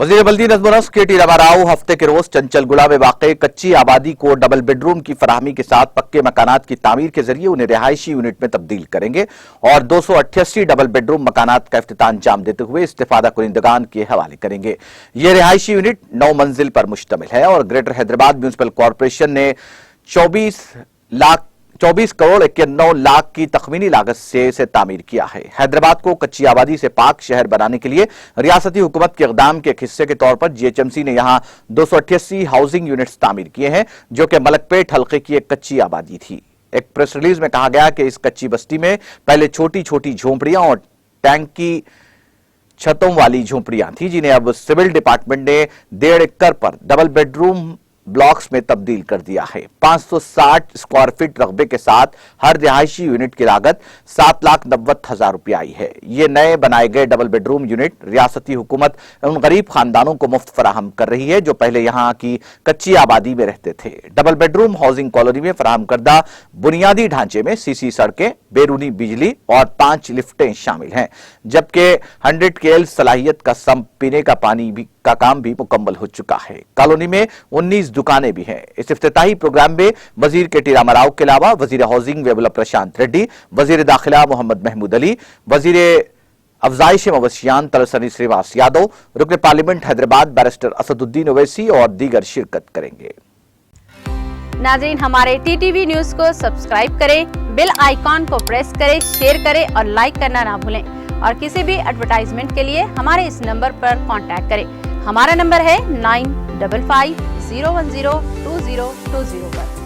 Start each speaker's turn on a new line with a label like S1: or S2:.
S1: वज़ीर बल्दी नज़्म व नस्क के रामाराव हफ्ते के रोज चंचलगुड़ा में वाक़ई कच्ची आबादी को डबल बेडरूम की फराहमी के साथ पक्के मकानात की तामीर के जरिए उन्हें रिहायशी यूनिट में तब्दील करेंगे और 288 डबल बेडरूम मकानात का इफ्तिताह अंजाम देते हुए इस्तिफादा कुनिंदगान के हवाले करेंगे। ये रिहायशी यूनिट 9 मंजिल पर मुश्तमिल है और ग्रेटर हैदराबाद म्यूनिसिपल कॉरपोरेशन ने 24 करोड़ 91 लाख की तखमीनी लागत से इसे तामीर किया है। हैदराबाद को कच्ची आबादी से पाक शहर बनाने के लिए रियासती हुकूमत के इक़दाम के एक हिस्से के तौर पर जीएचएमसी ने यहाँ 288 हाउसिंग यूनिट्स तामीर किए हैं, जो कि मलकपेट हल्के की एक कच्ची आबादी थी। एक प्रेस रिलीज में कहा गया कि इस कच्ची बस्ती में पहले छोटी छोटी झोंपड़ियां और टैंक की छतों वाली झोंपड़ियां थी, जिन्हें अब सिविल डिपार्टमेंट ने 1.5 एकड़ पर डबल बेडरूम ब्लॉक्स में तब्दील कर दिया है। 560 स्क्वायर फीट रकबे के साथ हर रिहायशी यूनिट की लागत 7,90,000 रुपये आई है। ये नए बनाए गए डबल बेडरूम यूनिट रियासती हुकूमत उन गरीब खानदानों को मुफ्त फराहम कर रही है जो पहले यहाँ की कच्ची आबादी में रहते थे। डबल बेडरूम हाउसिंग कॉलोनी में फराहम करदा बुनियादी ढांचे में सीसी सड़कें, बैरूनी बिजली और 5 लिफ्टें शामिल हैं, जबकि 100 KL सलाहियत का सम्प पीने का पानी का काम भी मुकम्मल हो चुका है। कॉलोनी में 19 दुकानें भी हैं। इस इफ्तिताही प्रोग्राम में वजीर के रामाराव के अलावा वजीर हाउसिंग वेबुला प्रशांत रेड्डी, वजीर दाखिला मोहम्मद महमूद अली, वजीर अफजाइश मवशियान तलसनी श्रीवास यादव, रुकन पार्लियामेंट हैदराबाद बैरिस्टर असदुद्दीन ओवैसी और दीगर शिरकत करेंगे।
S2: नाज़रीन, हमारे टीटीवी न्यूज को सब्सक्राइब करें, बेल आइकॉन को प्रेस करें, शेयर करें और लाइक करना ना भूलें। और किसी भी एडवर्टाइजमेंट के लिए हमारे इस नंबर पर कांटेक्ट करें। हमारा नंबर है 9550102020 पर।